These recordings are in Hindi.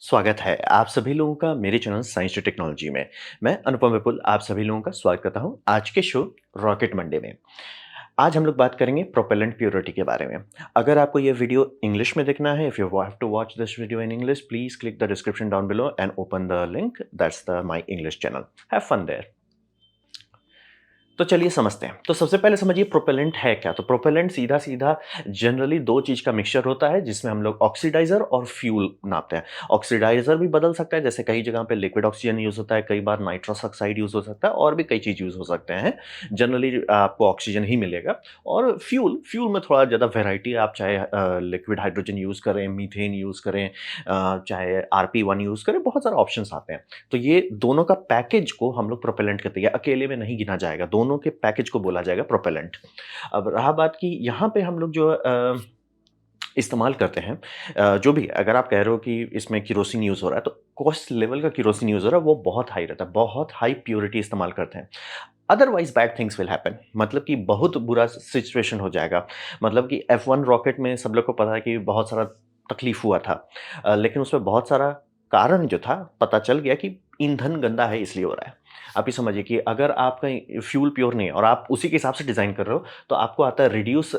स्वागत है आप सभी लोगों का मेरे चैनल साइंस टू टेक्नोलॉजी में। मैं अनुपम विपुल आप सभी लोगों का स्वागत करता हूं आज के शो रॉकेट मंडे में। आज हम लोग बात करेंगे प्रोपेलेंट प्योरिटी के बारे में। अगर आपको ये वीडियो इंग्लिश में देखना है, if you have to watch this video in English, please click the description down below and open the link that's the my English channel. Have fun there. तो चलिए समझते हैं। तो सबसे पहले समझिए प्रोपेलेंट है क्या? तो प्रोपेलेंट सीधा-सीधा जनरली 2 चीज़ का मिक्सचर होता है जिसमें हम लोग ऑक्सीडाइज़र और फ्यूल नापते हैं। ऑक्सीडाइज़र भी बदल सकता है, जैसे कई जगह पे लिक्विड ऑक्सीजन यूज़ होता है, कई बार नाइट्रस ऑक्साइड यूज़ हो सकता है और भी कई चीज़ यूज़ हो सकते हैं। जनरली आपको ऑक्सीजन ही मिलेगा। और फ्यूल में थोड़ा ज़्यादा वैरायटी है, आप चाहे लिक्विड हाइड्रोजन यूज़ करें, मीथेन यूज़ करें, चाहे आरपी-1 यूज़ करें, बहुत सारे ऑप्शंस आते हैं। तो ये दोनों का पैकेज को हम लोग प्रोपेलेंट कहते हैं, अकेले में नहीं गिना जाएगा, दोनों के पैकेज को बोला जाएगा प्रोपेलेंट। अब रहा बात कि यहाँ पे हम लोग जो इस्तेमाल करते हैं, जो भी अगर आप कह रहे हो कि इसमें केरोसिन यूज़ हो रहा है, तो कॉस्ट लेवल का केरोसिन यूज़ हो रहा है, वो बहुत हाई रहता है, बहुत हाई प्योरिटी इस्तेमाल करते हैं। Otherwise bad things will happen, मतलब कि बहुत बुरा सिचुएशन हो जाएगा। मतलब कि F1 रॉकेट में सब लोग को पता है कि बहुत सारा तकलीफ हुआ था। लेकिन उसमें बहुत सारा कारण जो था, पता चल गया कि ईंधन गंदा है इसलिए हो रहा है। आप ये समझिए कि अगर आपका फ्यूल प्योर नहीं है और आप उसी के हिसाब से डिज़ाइन कर रहे हो, तो आपको आता है रिड्यूस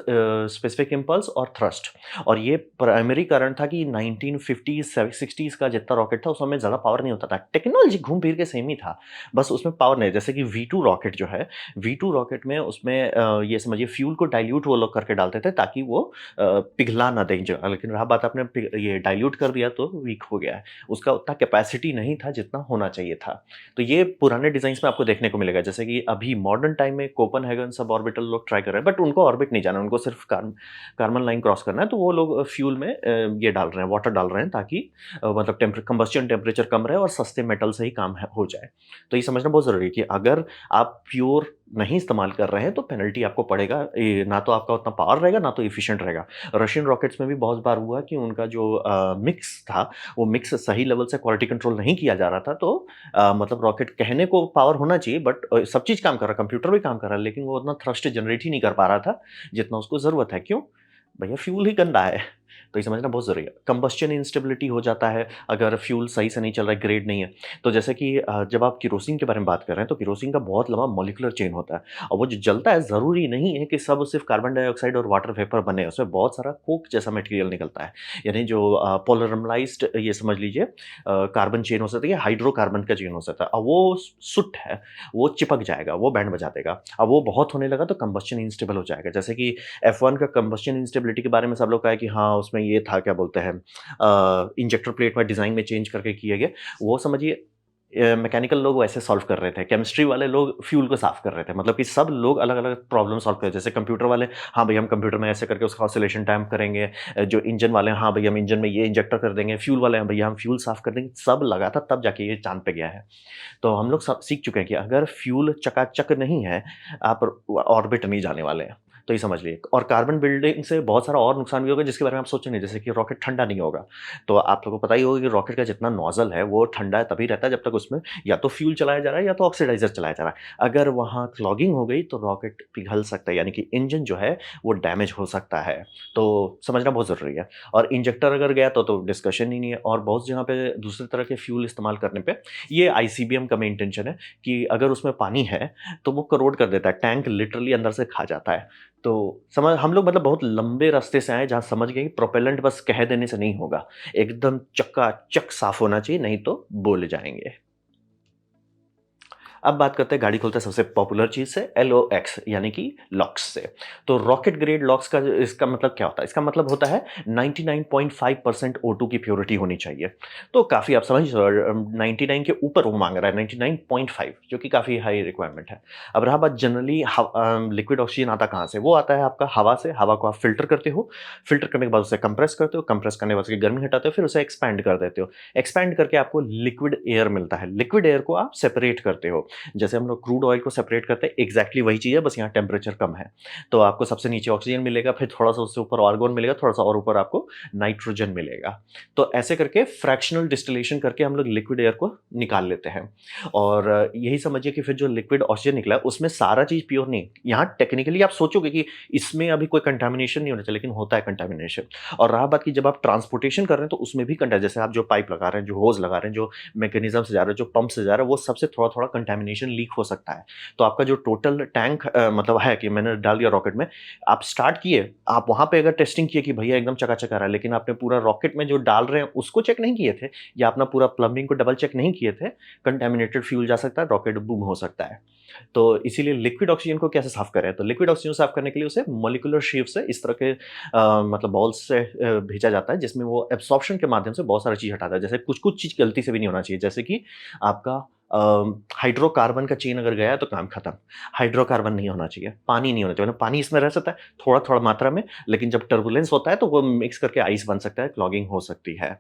स्पेसिफिक इम्पल्स और थ्रस्ट। और ये प्राइमरी कारण था कि 1950s 60s का जितना रॉकेट था, उस समय ज़्यादा पावर नहीं होता था। टेक्नोलॉजी घूम फिर के सेम ही था, बस उसमें पावर नहीं, जैसे कि V2 रॉकेट जो है, V2 रॉकेट में उसमें ये समझिए फ्यूल को डाइल्यूट वो लोग करके डालते थे ताकि वो पिघला ना दें जगह, लेकिन रहा बात आपने ये डाइल्यूट कर दिया तो वीक हो गया है। उसका उतना कैपेसिटी नहीं था जितना होना चाहिए था। तो ये पुराने डिज़ाइन्स में आपको देखने को मिलेगा, जैसे कि अभी मॉडर्न टाइम में कोपेनहेगन सब ऑर्बिटल लोग ट्राई कर रहे हैं, बट उनको ऑर्बिट नहीं जाना, उनको सिर्फ कार्बन लाइन क्रॉस करना है, तो वो लोग फ्यूल में ये डाल रहे हैं, वाटर डाल रहे हैं ताकि मतलब कंबस्शन टेम्परेचर कम रहे और सस्ते मेटल से ही काम हो जाए। तो ये समझना बहुत ज़रूरी है कि अगर आप प्योर नहीं इस्तेमाल कर रहे हैं तो पेनल्टी आपको पड़ेगा। ना तो आपका उतना पावर रहेगा, ना तो एफिशिएंट रहेगा। रशियन रॉकेट्स में भी बहुत बार हुआ कि उनका जो मिक्स था, वो मिक्स सही लेवल से क्वालिटी कंट्रोल नहीं किया जा रहा था, तो मतलब रॉकेट कहने को पावर होना चाहिए, बट सब चीज़ काम कर रहा है, कंप्यूटर भी काम कर रहा है, लेकिन वो उतना थ्रस्ट जनरेट ही नहीं कर पा रहा था, जितना उसको ज़रूरत है। क्यों? भैया फ्यूल ही गंदा है। तो ये समझना बहुत ज़रूरी है। कंबस्शन इंस्टेबिलिटी हो जाता है, अगर फ्यूल सही से नहीं चल रहा है, ग्रेड नहीं है। तो जैसे कि जब आप केरोसिन के बारे में बात कर रहे हैं, तो केरोसिन का बहुत लंबा मॉलिक्यूलर चेन होता है और वो जो जलता है, ज़रूरी नहीं है कि सब सिर्फ़ कार्बन डाइऑक्साइड और वाटर वेपर बने, उसमें बहुत सारा कोक जैसा मटेरियल निकलता है। यानी जो पॉलीमराइज़्ड, ये समझ लीजिए कार्बन चेन हो सकती है, हाइड्रोकार्बन का चेन हो सकता है। अब वो सुट है, वो चिपक जाएगा, वो बैंड बजा देगा। अब वो बहुत होने लगा तो कंबस्शन इनस्टेबल हो जाएगा। जैसे कि F1 का कंबस्शन इंस्टेबिलिटी के बारे में सब लोग कहा है कि हाँ, उसमें ये था, क्या बोलते हैं, इंजेक्टर प्लेट में डिज़ाइन में चेंज करके किए गए। वो समझिए मैकेनिकल लोग वैसे सॉल्व कर रहे थे, केमिस्ट्री वाले लोग फ्यूल को साफ़ कर रहे थे। मतलब कि सब लोग अलग-अलग प्रॉब्लम सॉल्व कर रहे थे। जैसे कंप्यूटर वाले, हाँ भई हम कंप्यूटर में ऐसे करके उसका ऑसिलेशन टाइम करेंगे। जो इंजन वाले हैं, हाँ भई हम इंजन में ये इंजेक्टर कर देंगे। फ्यूल वाले हैं, भैया हम फ्यूल साफ़ कर देंगे। सब लगा था तब जाके ये चाँद पे गया है। तो हम लोग सब सीख चुके हैं कि अगर फ्यूल चकाचक नहीं है, आप ऑर्बिट नहीं जाने वाले हैं। तो ये समझ लीजिए। और कार्बन बिल्डिंग से बहुत सारा और नुकसान भी होगा जिसके बारे में आप सोचे नहीं, जैसे कि रॉकेट ठंडा नहीं होगा। तो आप लोगों को पता ही होगा कि रॉकेट का जितना नोज़ल है, वो ठंडा तभी रहता है जब तक उसमें या तो फ्यूल चलाया जा रहा है या तो ऑक्सीडाइज़र चलाया जा रहा है। अगर वहाँ क्लॉगिंग हो गई तो रॉकेट पिघल सकता है, यानी कि इंजन जो है वो डैमेज हो सकता है। तो समझना बहुत ज़रूरी है। और इंजेक्टर अगर गया तो डिस्कशन ही नहीं है। और बहुत जगह पे दूसरे तरह के फ्यूल इस्तेमाल करने पे, ये आईसीबीएम का मेन इंटेंशन है कि अगर उसमें पानी है, तो वो करोड कर देता है, टैंक लिटरली अंदर से खा जाता है। तो समझ हम लोग मतलब बहुत लंबे रास्ते से आए हैं, जहाँ समझ गए कि प्रोपेलेंट बस कह देने से नहीं होगा। एकदम चकाचक साफ होना चाहिए, नहीं तो बोले जाएँगे। अब बात करते हैं गाड़ी खोलते सबसे पॉपुलर चीज़ से, एलओएक्स यानी कि लॉक्स से। तो रॉकेट ग्रेड लॉक्स का इसका मतलब क्या होता है? इसका मतलब होता है 99.5% O2 की प्योरिटी होनी चाहिए। तो काफ़ी आप समझ 99 के ऊपर वो माँग रहा है, 99.5, जो कि काफ़ी हाई रिक्वायरमेंट है। अब रहा बात जनरली लिक्विड ऑक्सीजन आता कहाँ से? वो आता है आपका हवा से। हवा को आप फ़िल्टर करते हो, फ़िल्टर करने के बाद उसे कंप्रेस करते हो, कंप्रेस करने के बाद उसकी गर्मी हटाते हो, फिर उसे एक्सपैंड कर देते हो। एक्सपैंड करके आपको लिक्विड एयर मिलता है। लिक्विड एयर को आप सेपरेट करते हो। जैसे हम लोग क्रूड ऑयल को सेपरेट करते हैं, एग्ज़ैक्टली वही चीज़ है, बस यहाँ टेम्परेचर कम है। तो आपको सबसे नीचे ऑक्सीजन मिलेगा, फिर थोड़ा-सा उससे ऊपर आर्गन मिलेगा, थोड़ा-सा और ऊपर आपको नाइट्रोजन मिलेगा। तो ऐसे करके फ्रैक्शनल डिस्टिलेशन करके हम लोग लिक्विड एयर को निकाल लेते हैं। और यही समझिए कि फिर जो लिक्विड ऑक्सीजन निकला, उसमें सारा चीज़ प्योर नहीं। यहाँ टेक्निकली आप सोचोगे कि इसमें अभी कोई कंटामिनेशन नहीं होना चाहिए, लेकिन होता है कंटामिनेशन। और रहा बात कि जब आप ट्रांसपोर्टेशन कर रहे हैं, तो उसमें भी जैसे आप जो पाइप लगा रहे हैं, जो होज़ लगा रहे हैं, जो मैकेनिज़्म से जा रहे हैं, जो पंप से जा रहा है, वो सबसे थोड़ा-थोड़ा कंटामिनेशन लीक हो सकता है। तो आपका जो टोटल टैंक मतलब है कि मैंने डाल दिया रॉकेट में, आप स्टार्ट किए, आप वहाँ पे अगर टेस्टिंग किए कि भैया एकदम चकाचक आ रहा है, लेकिन आपने पूरा रॉकेट में जो डाल रहे हैं, उसको चेक नहीं किए थे या अपना पूरा प्लंबिंग को डबल चेक नहीं किए थे, कंटामिनेटेड फ्यूल जा सकता है, रॉकेट बूम हो सकता है। तो इसीलिए लिक्विड ऑक्सीजन को कैसे साफ़ करें? तो लिक्विड ऑक्सीजन साफ़ करने के लिए उसे मॉलिक्यूलर शेप से इस तरह के मतलब बॉल्स से भेजा जाता है, जिसमें वो एब्सॉर्प्शन के माध्यम से बहुत सारी चीज़ हटाता है। जैसे कुछ-कुछ चीज़ गलती से भी नहीं होना चाहिए, जैसे कि आपका अ, हाइड्रोकार्बन का चेन अगर गया है तो काम खत्म। हाइड्रोकार्बन नहीं होना चाहिए, पानी नहीं होना चाहिए, मतलब पानी इसमें रह सकता है थोड़ा-थोड़ा मात्रा में, लेकिन जब टर्बुलेंस होता है तो वो मिक्स करके आइस बन सकता है, क्लॉगिंग हो सकती है।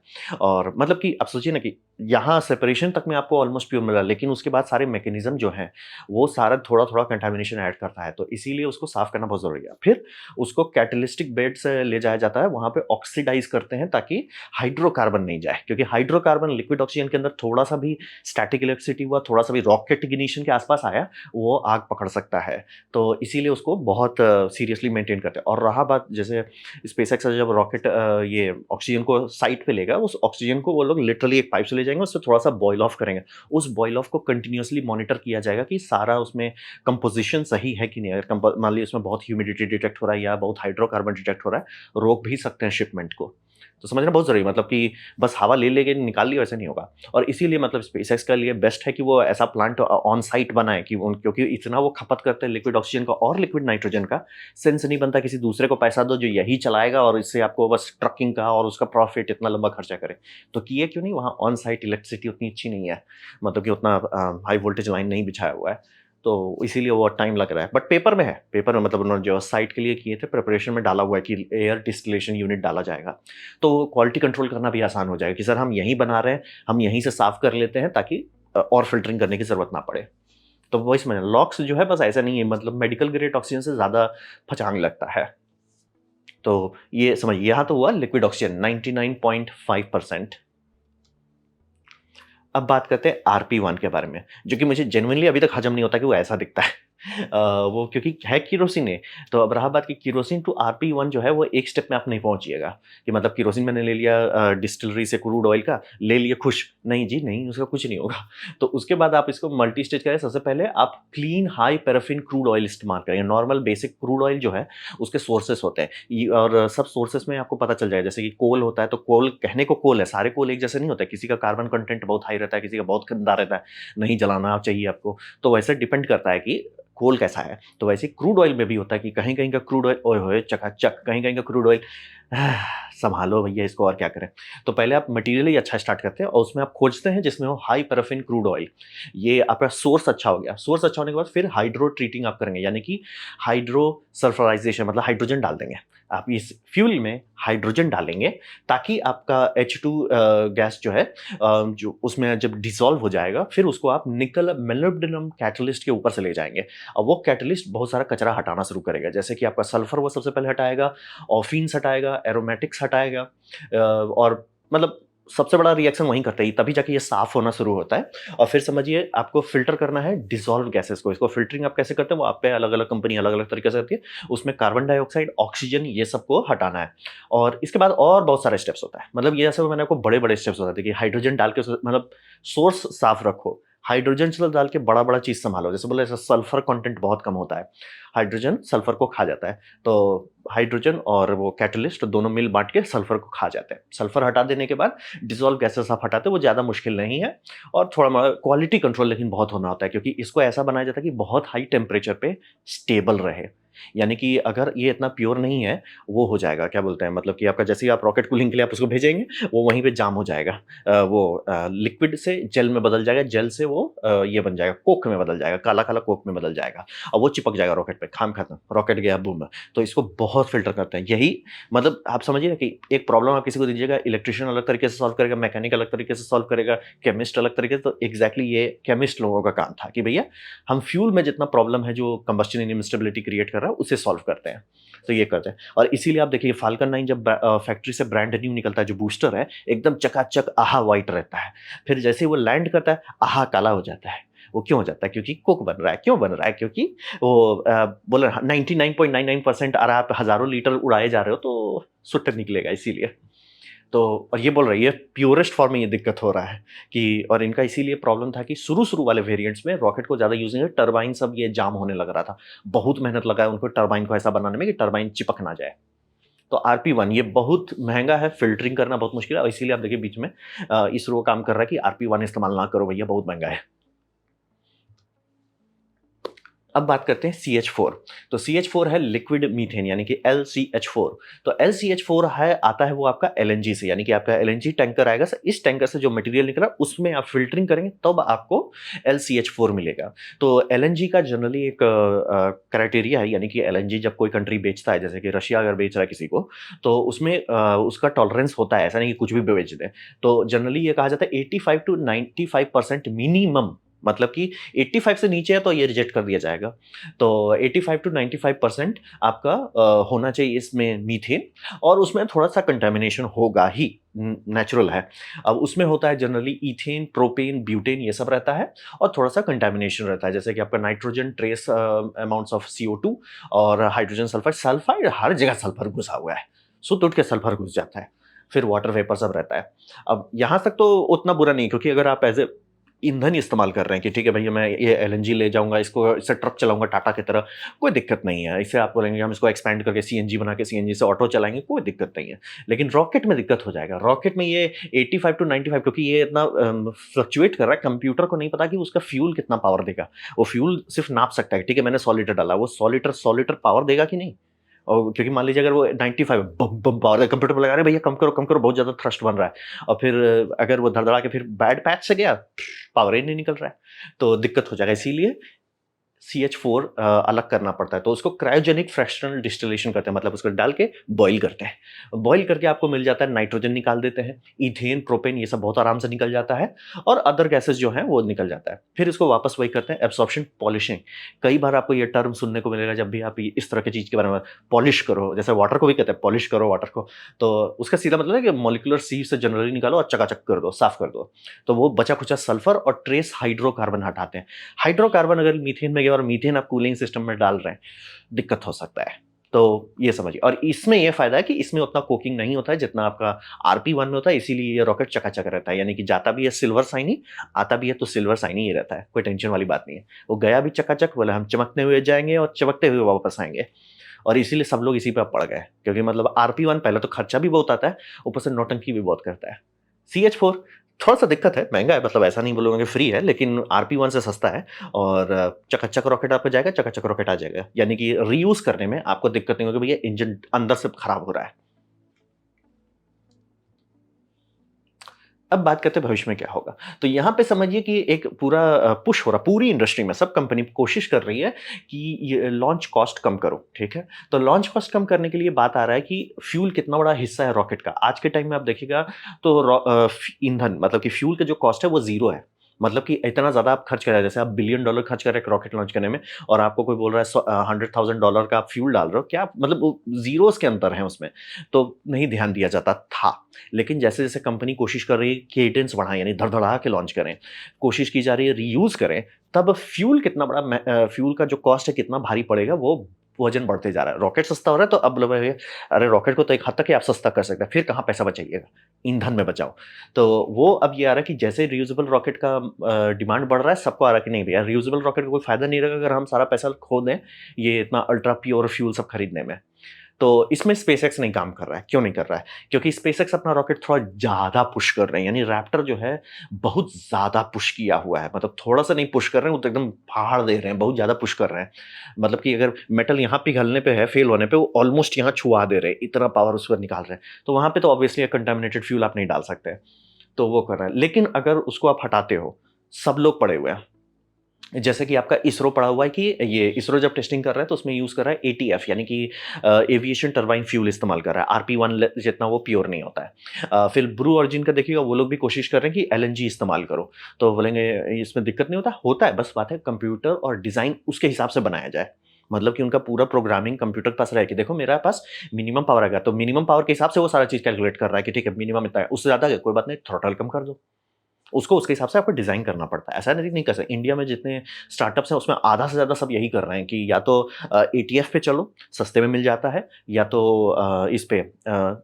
और मतलब कि आप सोचिए ना कि यहाँ सेपरेशन तक में आपको ऑलमोस्ट प्योर मिला, लेकिन उसके बाद सारे मैकेनिज़्म जो हैं, वो सारा थोड़ा-थोड़ा कंटामिनेशन ऐड करता है, तो इसीलिए उसको साफ़ करना बहुत ज़रूरी है। फिर उसको कैटेलिस्टिक बेड से ले जाया जाता है, वहाँ पे ऑक्सीडाइज़ करते हैं ताकि हाइड्रोकार्बन नहीं जाए, क्योंकि हाइड्रोकार्बन लिक्विड ऑक्सीजन के अंदर थोड़ा-सा भी स्टैटिक इलेक्ट्रिसिटी हुआ, थोड़ा-सा भी रॉकेट इग्निशन के आसपास आया, वो आग पकड़ सकता है। तो इसीलिए उसको बहुत सीरियसली मेंटेन करते हैं। और रहा बात जैसे स्पेसएक्स का जब रॉकेट ये ऑक्सीजन को साइट पे लेगा, उस ऑक्सीजन को वो लोग लिटरली एक पाइप से ले जाएँगे, उससे थोड़ा-सा बॉयल ऑफ करेंगे। उस बॉयल ऑफ को कंटीन्यूअसली मॉनिटर किया जाएगा कि सारा उसमें कंपोज़िशन सही है कि नहीं। अगर मान लीजिए उसमें बहुत ह्यूमिडिटी डिटेक्ट हो रहा है या बहुत हाइड्रोकार्बन डिटेक्ट हो रहा है, रोक भी सकते हैं शिपमेंट को। तो समझना बहुत ज़रूरी है, मतलब कि बस हवा ले लेके निकाल ली वैसे नहीं होगा। और इसीलिए मतलब स्पेसएक्स के लिए बेस्ट है कि वो ऐसा प्लांट ऑन साइट बनाए कि क्योंकि इतना वो खपत करते हैं लिक्विड ऑक्सीजन का और लिक्विड नाइट्रोजन का, सेंस नहीं बनता किसी दूसरे को पैसा दो जो यही चलाएगा और इससे आपको बस ट्रकिंग का और उसका प्रॉफिट इतना लंबा खर्चा करे। तो किए क्यों नहीं, वहाँ ऑन साइट इलेक्ट्रिसिटी उतनी अच्छी नहीं है, मतलब कि उतना हाई वोल्टेज लाइन नहीं बिछाया हुआ है। तो इसीलिए वो टाइम लग रहा है। बट पेपर में है, पेपर में मतलब उन्होंने जो साइट के लिए किए थे, प्रिपरेशन में डाला हुआ है कि एयर डिस्टिलेशन यूनिट डाला जाएगा। तो क्वालिटी कंट्रोल करना भी आसान हो जाएगा कि सर हम यहीं बना रहे हैं, हम यहीं से साफ़ कर लेते हैं ताकि और फ़िल्टरिंग करने की ज़रूरत ना पड़े। तो वही समझ लॉक्स जो है बस ऐसा नहीं है, मतलब मेडिकल ग्रेड ऑक्सीजन से ज़्यादा फचांग लगता है। तो ये समझिए, यहाँ तो हुआ लिक्विड ऑक्सीजन 99.5%। अब बात करते हैं आरपी-1 के बारे में, जो कि मुझे जेनुइनली अभी तक हज़म नहीं होता कि वो ऐसा दिखता है। वो क्योंकि है केरोसिन है, तो अब रहा बात कि केरोसिन टू आरपी-1 जो है वो एक स्टेप में आप नहीं पहुँचिएगा, कि मतलब केरोसिन मैंने ले लिया डिस्टिलरी से क्रूड ऑयल का, ले लिए खुश। नहीं जी नहीं, उसका कुछ नहीं होगा। तो उसके बाद आप इसको मल्टी स्टेज करें, सबसे पहले आप clean high paraffin crude oil इस्तेमाल करेंगे। नॉर्मल बेसिक क्रूड ऑयल जो है, उसके सोर्सेज़ होते हैं और सब सोर्सेज़ में आपको पता चल जाएगा, जैसे कि कोल होता है, तो कोल कहने को कोल है, सारे कोल एक जैसे नहीं होते, किसी का कार्बन कंटेंट बहुत हाई रहता है, किसी का बहुत गंदा रहता है, नहीं जलाना चाहिए आपको। तो वैसे डिपेंड करता है कि कोल कैसा है। तो वैसे क्रूड ऑयल में भी होता है कि कहीं-कहीं का क्रूड ऑयल ओए होए चकाचक, कहीं-कहीं का क्रूड ऑयल सँभालो भैया इसको और क्या करें। तो पहले आप मटीरियल ही अच्छा स्टार्ट करते हैं और उसमें आप खोजते हैं जिसमें हो हाई पैराफिन क्रूड ऑयल। ये आपका सोर्स अच्छा हो गया। सोर्स अच्छा होने के बाद फिर हाइड्रो ट्रीटिंग आप करेंगे, यानी कि हाइड्रो सल्फराइज़ेशन, मतलब हाइड्रोजन डाल देंगे। आप इस फ्यूल में हाइड्रोजन डालेंगे ताकि आपका H2 गैस जो है जो उसमें जब डिसॉल्व हो जाएगा, फिर उसको आप निकल मोलिब्डेनम कैटलिस्ट के ऊपर से ले जाएँगे। अब वो कैटलिस्ट बहुत सारा कचरा हटाना शुरू करेगा, जैसे कि आपका सल्फर वो सबसे पहले हटाएगा, ऑफ़ीन्स हटाएगा, एरोमेटिक्स हटाएगा और मतलब सबसे बड़ा रिएक्शन वहीं करता है, तभी जाके ये साफ़ होना शुरू होता है। और फिर समझिए आपको फ़िल्टर करना है डिसॉल्व गैसेज़ को। इसको फ़िल्टरिंग आप कैसे करते हैं, वो आप पे अलग-अलग कंपनी अलग-अलग तरीके से करती है। उसमें कार्बन डाइऑक्साइड, ऑक्सीजन ये सबको हटाना है और इसके बाद और बहुत सारे स्टेप्स होता है। मतलब ये ऐसे मैंने आपको बड़े-बड़े स्टेप्स बताते हैं कि हाइड्रोजन डाल के मतलब सोर्स साफ़ रखो। हाइड्रोजन चलो डाल के बड़ा-बड़ा चीज़ सँभालो, जैसे बोले ऐसा सल्फर कंटेंट बहुत कम होता है। हाइड्रोजन सल्फर को खा जाता है, तो हाइड्रोजन और वो कैटलिस्ट दोनों मिल बाँट के सल्फर को खा जाते हैं। सल्फर हटा देने के बाद डिसॉल्व गैसेज़ आप हटाते हो, वो ज़्यादा मुश्किल नहीं है और थोड़ा क्वालिटी कंट्रोल लेकिन बहुत होना होता है, क्योंकि इसको ऐसा बनाया जाता है कि बहुत हाई टेम्परेचर पे स्टेबल रहे। यानी कि अगर ये इतना प्योर नहीं है, वो हो जाएगा, क्या बोलते हैं, मतलब कि आपका जैसे ही आप रॉकेट कूलिंग के लिए आप उसको भेजेंगे, वो वहीं पे जाम हो जाएगा। लिक्विड से जेल में बदल जाएगा, जेल से वो ये बन जाएगा, कोक में बदल जाएगा, काला-काला कोक में बदल जाएगा और वो चिपक जाएगा रॉकेट पे, काम खत्म, रॉकेट गया बूम। तो इसको बहुत फ़िल्टर करते हैं। यही मतलब आप समझिए ना कि एक प्रॉब्लम आप किसी को दीजिएगा, इलेक्ट्रीशियन अलग तरीके से सॉल्व करेगा, मैकेनिक अलग तरीके से सॉल्व करेगा, केमिस्ट अलग तरीके से, तो एग्ज़ैक्टली ये केमिस्ट लोगों का काम था कि भैया हम फ्यूल में जितना प्रॉब्लम है जो कंबस्शन इनस्टेबिलिटी क्रिएट कर रहा है, उसे सॉल्व करते हैं। तो ये करते हैं और इसीलिए आप देखिए फाल्कन 9 जब फैक्ट्री से ब्रांड न्यू निकलता है, जो बूस्टर है, एकदम चकाचक आहा व्हाइट रहता है। फिर जैसे ही वो लैंड करता है, आहा काला हो जाता है। वो क्यों हो जाता है? क्योंकि कोक बन रहा है। क्यों बन रहा है? क्योंकि वो बोला 99.99% अगर आप हज़ारों लीटर उड़ाए जा रहे हो तो सुट्ट निकलेगा इसीलिए। तो और ये बोल रही है प्योरेस्ट फॉर्म में ये दिक्कत हो रहा है कि और इनका इसीलिए प्रॉब्लम था कि शुरू-शुरू वाले वेरिएंट्स में रॉकेट को ज़्यादा यूज़ नहीं है, टरबाइन सब ये जाम होने लग रहा था। बहुत मेहनत लगा है उनको टरबाइन को ऐसा बनाने में कि टरबाइन चिपक ना जाए। तो आरपी-1 ये बहुत महँगा है, फ़िल्टरिंग करना बहुत मुश्किल है और इसीलिए आप देखिए बीच में इसरो काम कर रहा है कि आरपी-1 इस्तेमाल ना करो भैया, बहुत महँगा है। अब बात करते हैं CH4। तो CH4 है लिक्विड मीथेन यानी कि LCH4। तो LCH4 है आता है वो आपका एलएनजी से, यानी कि आपका एलएनजी टैंकर आएगा, इस टैंकर से जो मटेरियल निकला उसमें आप फ़िल्टरिंग करेंगे तब आपको LCH4 मिलेगा। तो एलएनजी का जनरली एक क्राइटेरिया है, यानी कि एलएनजी जब कोई कंट्री बेचता है, जैसे कि रशिया अगर बेच रहा है किसी को, तो उसमें उसका टॉलरेंस होता है, ऐसा नहीं कि कुछ भी बेच दें। तो जनरली ये कहा जाता है 85 टू 95% मिनिमम, मतलब कि 85 से नीचे है तो ये रिजेक्ट कर दिया जाएगा। तो 85 टू 95% आपका होना चाहिए इसमें मीथेन और उसमें थोड़ा-सा कंटामिनेशन होगा ही, नेचुरल है। अब उसमें होता है जनरली ईथेन, प्रोपेन, ब्यूटेन ये सब रहता है और थोड़ा-सा कंटामिनेशन रहता है, जैसे कि आपका nitrogen trace amounts of CO2 और हाइड्रोजन सल्फाइड, सल्फाइड हर जगह सल्फर घुसा हुआ है। सुत उठ के सल्फर घुस जाता है। फिर वाटर वेपर सब रहता है। अब यहाँ तक तो उतना बुरा नहीं, क्योंकि अगर आप एज़ ए ईंधन इस्तेमाल कर रहे हैं कि ठीक है भैया मैं ये एलएनजी ले जाऊँगा, इसको इससे ट्रक चलाऊँगा टाटा की तरह, कोई दिक्कत नहीं है। इससे आप बोलेंगे हम इसको एक्सपैंड करके सीएनजी बना के सीएनजी से ऑटो चलाएँगे, कोई दिक्कत नहीं है। लेकिन रॉकेट में दिक्कत हो जाएगा। रॉकेट में ये 85 टू 95, क्योंकि ये इतना फ्लक्चुएट कर रहा है, कंप्यूटर को नहीं पता कि उसका फ्यूल कितना पावर देगा। वो फ्यूल सिर्फ़ नाप सकता है, ठीक है मैंने 100 लीटर डाला, वो 100 लीटर पावर देगा कि नहीं? और क्योंकि मान लीजिए अगर वो 95 बम बम पावर है, कंप्यूटर पे लगा रहे हैं भैया कम करो बहुत ज़्यादा थ्रस्ट बन रहा है और फिर अगर वो धड़धड़ा के फिर बैड पैच से गया, पावर ही नहीं निकल रहा है, तो दिक्कत हो जाएगा। इसीलिए CH4 अलग करना पड़ता है, तो उसको क्रायोजेनिक फ्रैक्शनल डिस्टिलेशन करते हैं, मतलब उसको डाल के बॉयल करते हैं। बॉयल करके आपको मिल जाता है, नाइट्रोजन निकाल देते हैं, ईथेन, प्रोपेन ये सब बहुत आराम से निकल जाता है और अदर गैसेस जो हैं वो निकल जाता है। फिर इसको वापस वही करते हैं एब्सॉर्प्शन पॉलिशिंग। कई बार आपको ये टर्म सुनने को मिलेगा जब भी आप ये इस तरह की चीज़ के बारे में पॉलिश करो, जैसे वाटर को भी कहते हैं पॉलिश करो वाटर को, तो उसका सीधा मतलब है कि मॉलिक्यूलर सीव से जनरली निकालो और चकाचक कर दो, साफ कर दो। तो वो बचा-खुचा सल्फर और ट्रेस हाइड्रोकार्बन हटाते हैं। हाइड्रोकार्बन अगर मीथेन में गया और मीथेन आप कूलिंग सिस्टम में डाल रहे हैं, दिक्कत हो सकता है। तो ये समझिए और इसमें ये फ़ायदा है कि इसमें उतना कोकिंग नहीं होता है जितना आपका आरपी-1 में होता है, इसीलिए ये रॉकेट चकाचक रहता है, यानी कि जाता भी है सिल्वर शाइनी, आता भी है तो सिल्वर शाइनी ही रहता है, कोई टेंशन वाली बात नहीं है। वो गया भी चकाचक, बोला हम चमकते हुए जाएँगे और चमकते हुए वापस आएँगे और इसीलिए सब लोग इसी पे अब पड़ गए, क्योंकि मतलब आरपी-1 पहले तो खर्चा भी बहुत आता है, ऊपर से नौटंकी भी बहुत करता है। CH4 थोड़ा-सा दिक्कत है, महँगा है, मतलब ऐसा नहीं बोलूँगा कि फ्री है, लेकिन आरपी-1 से सस्ता है और चकाचक रॉकेट आपका जाएगा, चकाचक रॉकेट आ जाएगा। यानी कि रीयूज़ करने में आपको दिक्कत नहीं होगी भैया, इंजन अंदर से खराब हो रहा है। अब बात करते हैं भविष्य में क्या होगा। तो यहाँ पे समझिए कि एक पूरा पुश हो रहा है, पूरी इंडस्ट्री में सब कंपनी कोशिश कर रही है कि ये लॉन्च कॉस्ट कम करो, ठीक है? तो लॉन्च कॉस्ट कम करने के लिए बात आ रहा है कि फ्यूल कितना बड़ा हिस्सा है रॉकेट का। आज के टाइम में आप देखिएगा तो ईंधन मतलब कि फ्यूल का जो कॉस्ट है वो ज़ीरो है। मतलब कि इतना ज़्यादा आप खर्च कर रहे हैं, जैसे आप बिलियन डॉलर खर्च कर रहे हैं एक रॉकेट लॉन्च करने में और आपको कोई बोल रहा है $100,000 का आप फ्यूल डाल रहे हो, क्या मतलब वो ज़ीरोज़ के अंतर हैं उसमें, तो नहीं ध्यान दिया जाता था। लेकिन जैसे-जैसे कंपनी कोशिश कर रही है केडेंस बढ़ाएँ यानी धड़धड़ा के लॉन्च करें, कोशिश की जा रही है रीयूज़ करें, तब फ्यूल कितना बड़ा फ्यूल का जो कॉस्ट है कितना भारी पड़ेगा वो वज़न बढ़ते जा रहा है। रॉकेट सस्ता हो रहा है तो अब लोग ये अरे रॉकेट को तो एक हद तक ही आप सस्ता कर सकते हैं, फिर कहाँ पैसा बचाइएगा? ईंधन में बचाओ। तो वो अब ये आ रहा है कि जैसे रियूजेबल रॉकेट का डिमांड बढ़ रहा है, सबको आ रहा है कि नहीं भैया रियूजेबल रॉकेट का कोई फ़ायदा नहीं रहेगा अगर हम सारा पैसा खो दें, ये इतना अल्ट्रा प्योर फ्यूल सब खरीदने में। तो इसमें स्पेसएक्स नहीं काम कर रहा है, क्यों नहीं कर रहा है? क्योंकि स्पेसएक्स अपना रॉकेट थोड़ा ज़्यादा पुश कर रहे हैं, यानी रैप्टर जो है बहुत ज़्यादा पुश किया हुआ है, मतलब थोड़ा-सा नहीं पुश कर रहे हैं, वो तो एकदम फाड़ दे रहे हैं, बहुत ज़्यादा पुश कर रहे हैं। मतलब कि अगर मेटल यहाँ पिघलने पे है, फेल होने पे वो ऑलमोस्ट यहाँ छुआ दे रहे हैं, इतना पावर उस पर निकाल रहे हैं। तो वहाँ पे तो ऑब्वियसली कंटामिनेटेड फ्यूल आप नहीं डाल सकते, तो वो कर रहा है। लेकिन अगर उसको आप हटाते हो, सब लोग पड़े हुए हैं। जैसे कि आपका इसरो पड़ा हुआ है कि ये इसरो जब टेस्टिंग कर रहा है तो उसमें यूज़ कर रहा है एटीएफ यानी कि एविएशन टरबाइन फ्यूल इस्तेमाल कर रहा है। आरपी-1 जितना वो प्योर नहीं होता है। फिर ब्लू ओरिजिन का देखिएगा वो लोग भी कोशिश कर रहे हैं कि एलएनजी इस्तेमाल करो। तो बोलेंगे इसमें दिक्कत नहीं होता? होता है, बस बात है कंप्यूटर और डिज़ाइन उसके हिसाब से बनाया जाए। मतलब कि उनका पूरा प्रोग्रामिंग कंप्यूटर के पास रहे कि देखो मेरा पास मिनिमम पावर आएगा, तो मिनिमम पावर के हिसाब से वो सारा चीज़ कैलकुलेट कर रहा है कि ठीक है मिनिमम इतना है, उससे ज़्यादा है कोई बात नहीं, थ्रॉटल कम कर दो। उसको उसके हिसाब से आपको डिज़ाइन करना पड़ता है। ऐसा नहीं कर सकते। इंडिया में जितने स्टार्टअप्स हैं उसमें आधा से ज़्यादा सब यही कर रहे हैं कि या तो एटीएफ पे चलो, सस्ते में मिल जाता है या तो इस पे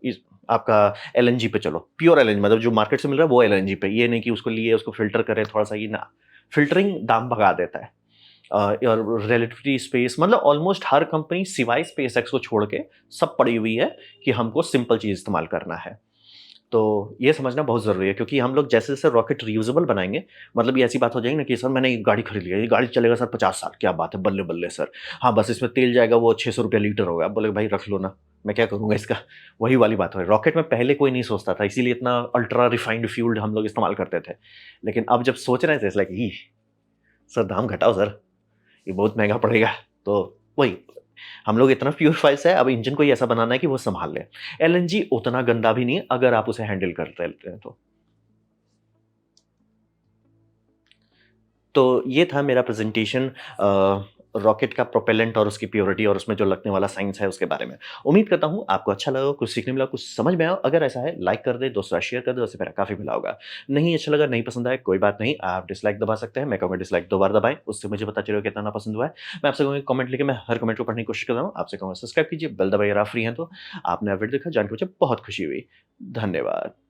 इस आपका एलएनजी पे चलो। प्योर एलएनजी मतलब जो मार्केट से मिल रहा है वो एलएनजी पे। ये नहीं कि उसको लिए उसको फ़िल्टर करें थोड़ा-सा ये ना। फ़िल्टरिंग दाम भगा देता है। और रिलेटिविटी स्पेस मतलब ऑलमोस्ट हर कंपनी सिवाय स्पेसएक्स को छोड़ के सब पड़ी हुई है कि हमको सिंपल चीज़ इस्तेमाल करना है। तो ये समझना बहुत ज़रूरी है क्योंकि हम लोग जैसे-जैसे रॉकेट रीयूजेबल बनाएँगे, मतलब ये ऐसी बात हो जाएगी ना कि सर मैंने एक गाड़ी खरीद लिया, ये गाड़ी चलेगा सर 50 साल, क्या बात है, बल्ले-बल्ले सर। हाँ, बस इसमें तेल जाएगा वो ₹600 लीटर होगा। आप बोलोगे भाई रख लो ना, मैं क्या करूँगा इसका? वही वाली बात है। रॉकेट में पहले कोई नहीं सोचता था, इसीलिए इतना अल्ट्रा रिफाइंड फ्यूल हम लोग इस्तेमाल करते थे। लेकिन अब जब सोच रहे हैं तो इट्स लाइक ई सर दाम घटाओ सर, ये बहुत महँगा पड़ेगा। तो वही, हम लोग इतना प्यूरीफाइज़ है, अब इंजन को ही ऐसा बनाना है कि वो सँभाल ले। एलएनजी उतना गंदा भी नहीं है, अगर आप उसे हैंडल कर लेते हैं तो। तो ये था मेरा प्रेज़ेंटेशन रॉकेट का प्रोपेलेंट और उसकी प्योरिटी और उसमें जो लगने वाला साइंस है उसके बारे में। उम्मीद करता हूँ आपको अच्छा लगा, कुछ सीखने मिला, कुछ समझ में आया। अगर ऐसा है लाइक कर दें, दोस्तों के साथ शेयर कर दें, उससे मेरा काफ़ी भला होगा। नहीं अच्छा लगा, नहीं पसंद आया, कोई बात नहीं, आप डिसलाइक दबा सकते हैं। मैं कहूँगा डिसलाइक 2 बार दबाएँ, उससे मुझे पता चलेगा कितना नापसंद हुआ है। मैं आपसे कहूँगा कमेंट लिखें, मैं हर कमेंट को पढ़ने की कोशिश कर रहा हूँ। आपसे कहूँगा सब्सक्राइब कीजिए, बेल दबाइए अगर आप फ्री हैं तो। आपने अपडेट देखा, जान के मुझे बहुत खुशी हुई। धन्यवाद।